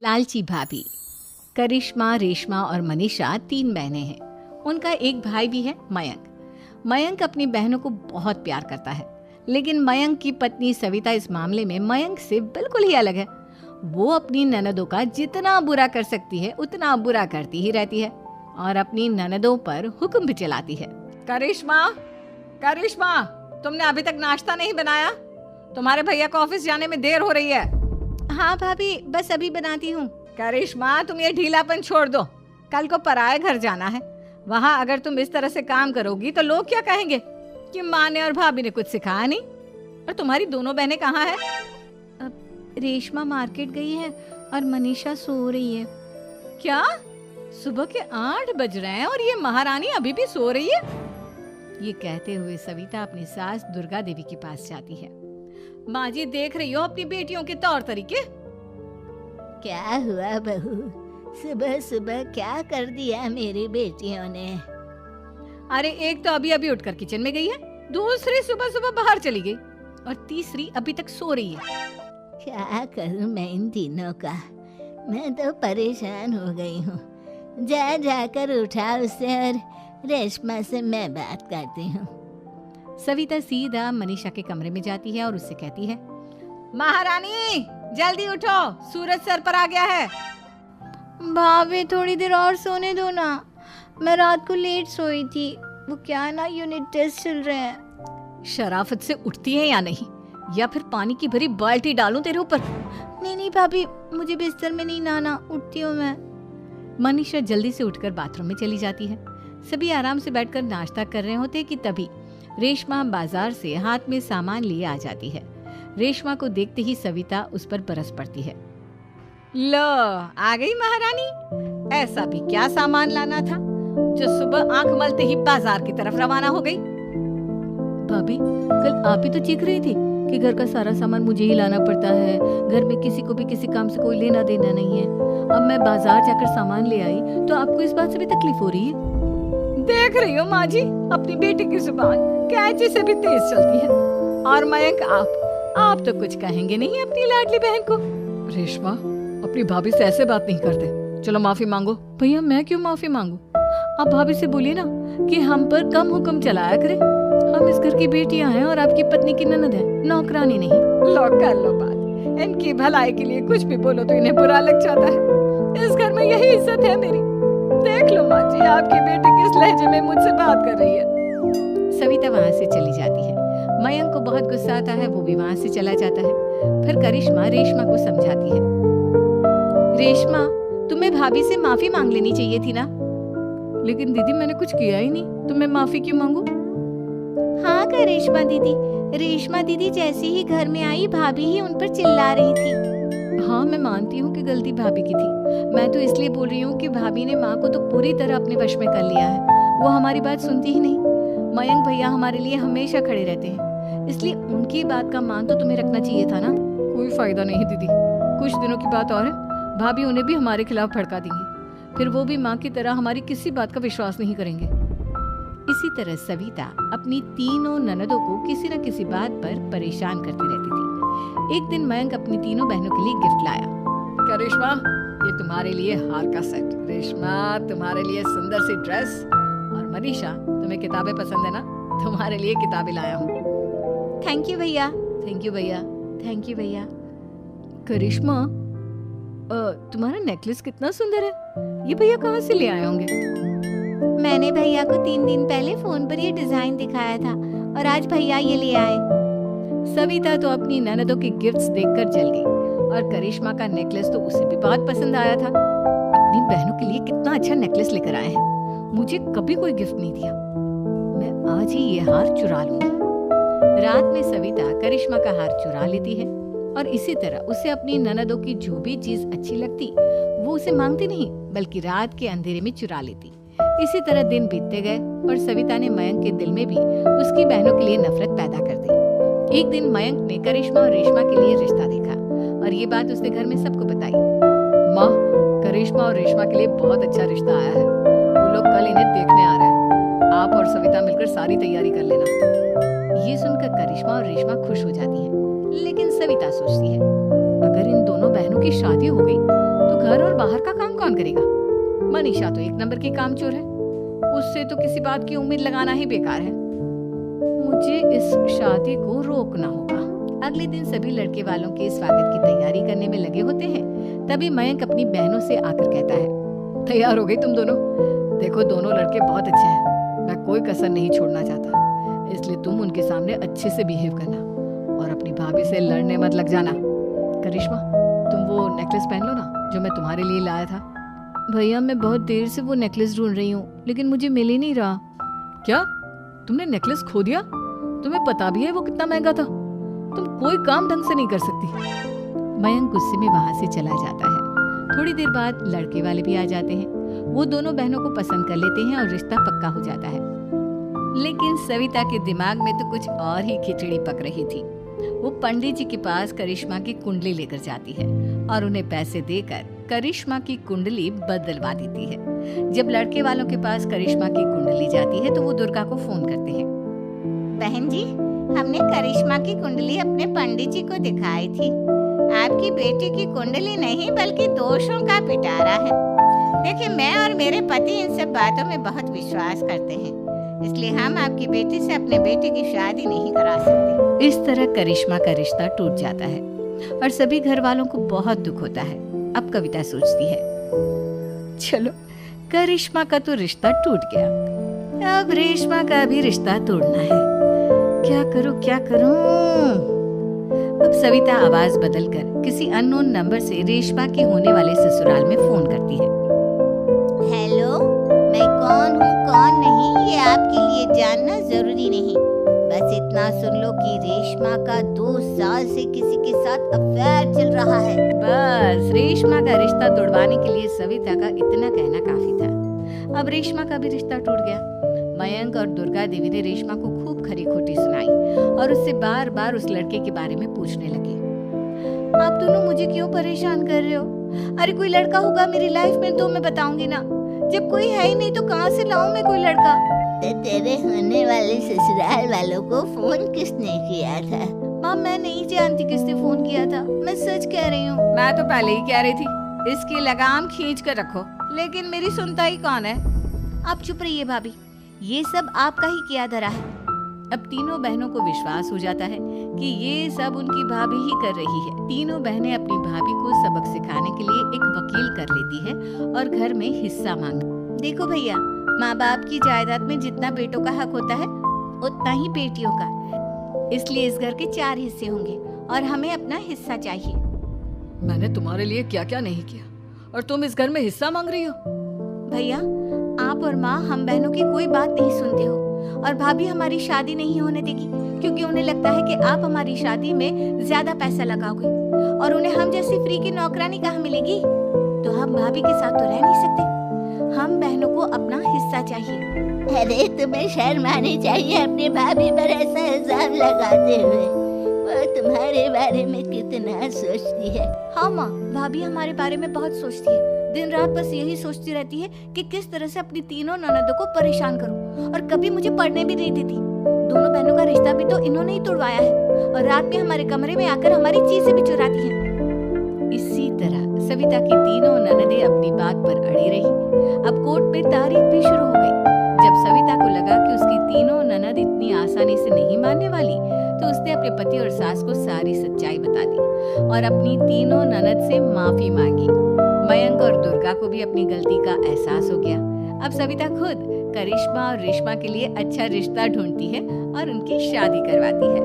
लालची भाभी। करिश्मा, रेशमा और मनीषा 3 बहनें हैं। उनका एक भाई भी है, मयंक। मयंक अपनी बहनों को बहुत प्यार करता है, लेकिन मयंक की पत्नी सविता इस मामले में मयंक से बिल्कुल ही अलग है। वो अपनी ननदों का जितना बुरा कर सकती है उतना बुरा करती ही रहती है और अपनी ननदों पर हुक्म भी चलाती है। करिश्मा, करिश्मा, तुमने अभी तक नाश्ता नहीं बनाया? तुम्हारे भैया को ऑफिस जाने में देर हो रही है। हाँ भाभी, बस अभी बनाती हूँ। करिश्मा, तुम ये ढीलापन छोड़ दो। कल को पराये घर जाना है। वहाँ अगर तुम इस तरह से काम करोगी तो लोग क्या कहेंगे कि माँ ने और भाभी ने कुछ सिखाया नहीं। और तुम्हारी दोनों बहनें कहाँ हैं? अब रेशमा मार्केट गई है और मनीषा सो रही है। क्या? सुबह के 8 बज रहे हैं और ये महारानी अभी भी सो रही है? ये कहते हुए सविता अपनी सास दुर्गा देवी के पास जाती है। माँ जी, देख रही हो अपनी बेटियों के तौर तरीके? क्या हुआ बहू, सुबह सुबह क्या कर दिया मेरी बेटियों ने? अरे एक तो अभी अभी उठकर किचन में गई है, दूसरी सुबह सुबह बाहर चली गई और तीसरी अभी तक सो रही है। क्या करूं मैं इन तीनों का? मैं तो परेशान हो गई हूँ। जा जाकर उठा उसे और रेशमा से मैं बात करती हूँ। सविता सीधा मनीषा के कमरे में जाती है और उससे कहती है, महारानी जल्दी उठो, सूरज सर पर आ गया है। भाभी थोड़ी देर और सोने दो ना, मैं रात को लेट सोई थी। वो क्या ना, यूनिट टेस्ट चल रहे हैं। शराफत से उठती है या नहीं, या फिर पानी की भरी बाल्टी डालूं तेरे ऊपर? नहीं नहीं भाभी, मुझे बिस्तर में नहीं नहाना, उठती हूँ मैं। मनीषा जल्दी से उठकर बाथरूम में चली जाती है। सभी आराम से बैठकर नाश्ता कर रहे होते कि तभी रेशमा बाजार से हाथ में सामान लिए आ जाती है। रेशमा को देखते ही सविता उस पर बरस पड़ती है। लो, आ गई महारानी। ऐसा भी क्या सामान लाना था जो सुबह आंख मलते ही बाजार की तरफ रवाना हो गई? भाभी, कल आप ही तो चीख रही थी कि घर का सारा सामान मुझे ही लाना पड़ता है, घर में किसी को भी किसी काम से कोई लेना देना नहीं है। अब मैं बाजार जाकर सामान ले आई तो आपको इस बात से भी तकलीफ हो रही है? देख रही हो माँ जी, अपनी बेटी की जुबान कैंची से भी तेज चलती है। और मयंक, आप तो कुछ कहेंगे नहीं अपनी लाडली बहन को? रेशमा, अपनी भाभी से ऐसे बात नहीं करते। चलो माफी मांगो। भैया, मैं क्यों माफी मांगू? आप भाभी से बोलिए ना कि हम पर कम हुक्म चलाया करे। हम इस घर की बेटियां हैं और आपकी पत्नी की ननद है, नौकरानी नहीं। लो कर लो बात। इनकी भलाई के लिए कुछ भी बोलो तो इन्हें बुरा लग जाता है। इस घर में यही इज्जत है मेरी। देख लो माँ जी, आपकी बेटी किस लहजे में मुझसे बात कर रही है। सविता वहाँ से चली जाती है। मयंक को बहुत गुस्सा आता है, वो भी वहाँ से चला जाता है। फिर करिश्मा रेशमा को समझाती है, रेशमा, तुम्हें भाभी से माफी मांग लेनी चाहिए थी ना। लेकिन दीदी, मैंने कुछ किया ही नहीं, तो मैं माफी क्यों मांगू? हाँ करिश्मा दीदी, रेशमा दीदी जैसे ही घर में आई, भाभी ही उन पर चिल्ला रही थी। हाँ, मैं मानती हूँ कि गलती भाभी की थी। मैं तो इसलिए बोल रही हूँ कि भाभी ने माँ को तो पूरी तरह अपने वश में कर लिया है। वो हमारी बात सुनती ही नहीं। मयंक भैया हमारे लिए हमेशा खड़े रहते हैं, इसलिए उनकी बात का मान तो तुम्हें रखना चाहिए था ना। कोई फायदा नहीं दीदी, कुछ दिनों की बात और है, भाभी उन्हें भी हमारे खिलाफ भड़का देंगी। फिर वो भी माँ की तरह हमारी किसी बात का विश्वास नहीं करेंगे। इसी तरह सविता अपनी तीनों ननदों को किसी न किसी बात पर परेशान करती रहती थी। एक दिन मयंक अपनी तीनों बहनों के लिए गिफ्ट लाया। करिश्मा, ये तुम्हारे लिए हार का सेट। रेशमा, तुम्हारे लिए सुंदर सी ड्रेस। और मनीषा, तुम्हें किताबें पसंद है ना, तुम्हारे लिए किताबें लाया हूँ। थैंक यू भैया। थैंक यू भैया। थैंक यू भैया। करिश्मा, तुम्हारा नेकलेस कितना सुंदर है। ये भैया कहाँ से ले आए होंगे? मैंने भैया को 3 दिन पहले फोन पर ये डिजाइन दिखाया था और आज भैया ये ले आए। सविता तो अपनी ननदों के गिफ्ट्स देखकर जल गई और करिश्मा का नेकलेस तो उसे भी बहुत पसंद आया था। अपनी बहनों के लिए कितना अच्छा नेकलेस लेकर आए हैं, मुझे कभी कोई गिफ्ट नहीं दिया। मैं आज ही ये हार चुरा लूंगी। रात में सविता करिश्मा का हार चुरा लेती है और इसी तरह उसे अपनी ननदों की जो भी चीज अच्छी लगती वो उसे मांगती नहीं, बल्कि रात के अंधेरे में चुरा लेती। इसी तरह दिन बीतते गए और सविता ने मयंक के दिल में भी उसकी बहनों के लिए नफरत पैदा कर दी। एक दिन मयंक ने करिश्मा और रेशमा के लिए रिश्ता देखा और ये बात उसने घर में सबको बताई। माँ, करिश्मा और रेशमा के लिए बहुत अच्छा रिश्ता आया है। वो लोग कल इन्हें देखने आ रहे हैं। आप और सविता मिलकर सारी तैयारी कर लेना। ये सुनकर करिश्मा और रेशमा खुश हो जाती है, लेकिन सविता सोचती है, अगर इन दोनों बहनों की शादी हो गई तो बाहर का काम कौन करेगा? मनीषा तो एक नंबर की कामचोर है, उससे तो किसी बात की उम्मीद लगाना ही बेकार है। मुझे इस शादी को रोकना होगा। अगले दिन सभी लड़के वालों के स्वागत की तैयारी करने में लगे होते हैं। तभी मयंक अपनी बहनों से आकर कहता है, तैयार हो गई तुम दोनों? देखो दोनों लड़के बहुत अच्छे हैं, मैं कोई कसर नहीं छोड़ना चाहता, इसलिए तुम उनके सामने अच्छे से बिहेव करना और अपनी भाभी से लड़ने मत लग जाना। करिश्मा, तुम वो नेकलेस पहन लो ना जो मैं तुम्हारे लिए लाया था। भैया मैं बहुत देर से वो नेकलेस ढूंढ रही हूँ, लेकिन मुझे मिल ही नहीं रहा। क्या तुमने नेकलेस खो दिया? तुम्हें पता भी है वो कितना महंगा था? तुम कोई काम ढंग से नहीं कर सकती। मयंक गुस्से में वहां से चला जाता है। थोड़ी देर बाद लड़के वाले भी आ जाते हैं। वो दोनों बहनों को पसंद कर लेते हैं और रिश्ता पक्का हो जाता है। लेकिन सविता के दिमाग में तो कुछ और ही खिचड़ी पक रही थी। वो पंडित जी के पास करिश्मा की कुंडली लेकर जाती है और उन्हें पैसे देकर करिश्मा की कुंडली बदलवा देती है। जब लड़के वालों के पास करिश्मा की कुंडली जाती है तो वो दुर्गा को फोन करते हैं। बहन जी, हमने करिश्मा की कुंडली अपने पंडित जी को दिखाई थी। आपकी बेटी की कुंडली नहीं बल्कि दोषों का पिटारा है। देखिए, मैं और मेरे पति इन सब बातों में बहुत विश्वास करते हैं, इसलिए हम आपकी बेटी से अपने बेटे की शादी नहीं करा सकते। इस तरह करिश्मा का रिश्ता टूट जाता है और सभी घर वालों को बहुत दुख होता है। अब कविता सोचती है, चलो करिश्मा का तो रिश्ता टूट गया, अब रेशमा का भी रिश्ता तोड़ना है। क्या करूं? अब सविता आवाज बदलकर किसी अननोन नंबर से रेशमा के होने वाले ससुराल में फोन करती है। हेलो, मैं कौन हूँ कौन नहीं ये आपके लिए जानना जरूरी नहीं, बस इतना सुन लो कि रेशमा का 2 साल से किसी के साथ अफेयर चल रहा है। बस रेशमा का रिश्ता तोड़वाने के लिए सविता का इतना कहना काफी था। अब रेशमा का भी रिश्ता टूट गया। मयंक और दुर्गा देवी ने रेशमा को खूब खरी खोटी सुनाई और उससे बार बार उस लड़के के बारे में पूछने लगे। आप दोनों मुझे क्यों परेशान कर रहे हो? अरे कोई लड़का होगा मेरी लाइफ में तो मैं बताऊंगी ना, जब कोई है ही नहीं तो कहाँ से लाऊं मैं कोई लड़का? तेरे होने वाले ससुराल वालों को फोन किसने किया था? माँ, मैं नहीं जानती किसने फोन किया था, मैं सच कह रही हूँ। मैं तो पहले ही कह रही थी, इसकी लगाम खींच कर रखो, लेकिन मेरी सुनता ही कौन है। आप चुप रहिए भाभी, ये सब आपका ही किया धरा है। अब तीनों बहनों को विश्वास हो जाता है कि ये सब उनकी भाभी ही कर रही है। तीनों बहनें अपनी भाभी को सबक सिखाने के लिए एक वकील कर लेती है और घर में हिस्सा मांग। देखो भैया, माँ बाप की जायदाद में जितना बेटों का हक होता है उतना ही बेटियों का, इसलिए इस घर के 4 हिस्से होंगे और हमें अपना हिस्सा चाहिए। मैंने तुम्हारे लिए क्या क्या नहीं किया और तुम इस घर में हिस्सा मांग रही हो? भैया, आप और माँ हम बहनों की कोई बात नहीं सुनते हो और भाभी हमारी शादी नहीं होने देगी क्योंकि उन्हें लगता है कि आप हमारी शादी में ज्यादा पैसा लगाओगे और उन्हें हम जैसी फ्री की नौकरानी कहाँ मिलेगी। तो हम भाभी के साथ तो रह नहीं सकते, हम बहनों को अपना हिस्सा चाहिए। अरे तुम्हें शर्म आनी चाहिए अपनी भाभी पर ऐसा इल्जाम लगाते हुए। वो तुम्हारे बारे में कितना सोचती है। हाँ माँ, भाभी हमारे बारे में बहुत सोचती है, दिन रात बस यही सोचती रहती है कि किस तरह से अपनी तीनों ननदों को परेशान करूं और कभी मुझे पढ़ने भी नहीं देती। दोनों बहनों का रिश्ता भी तो इन्होंने ही तोड़वाया है और रात में हमारे कमरे में आकर हमारी चीजें भी चुराती हैं। इसी तरह सविता की तीनों ननदें अपनी बात पर अड़ी रही। अब कोर्ट में तारीख भी शुरू हो गई। जब सविता को लगा कि उसकी तीनों ननद इतनी आसानी से नहीं मानने वाली, तो उसने अपने पति और सास को सारी सच्चाई बता दी और अपनी तीनों ननद से माफी मांगी। मयंक और दुर्गा को भी अपनी गलती का एहसास हो गया। अब सविता खुद करिश्मा और रेशमा के लिए अच्छा रिश्ता ढूंढती है और उनकी शादी करवाती है।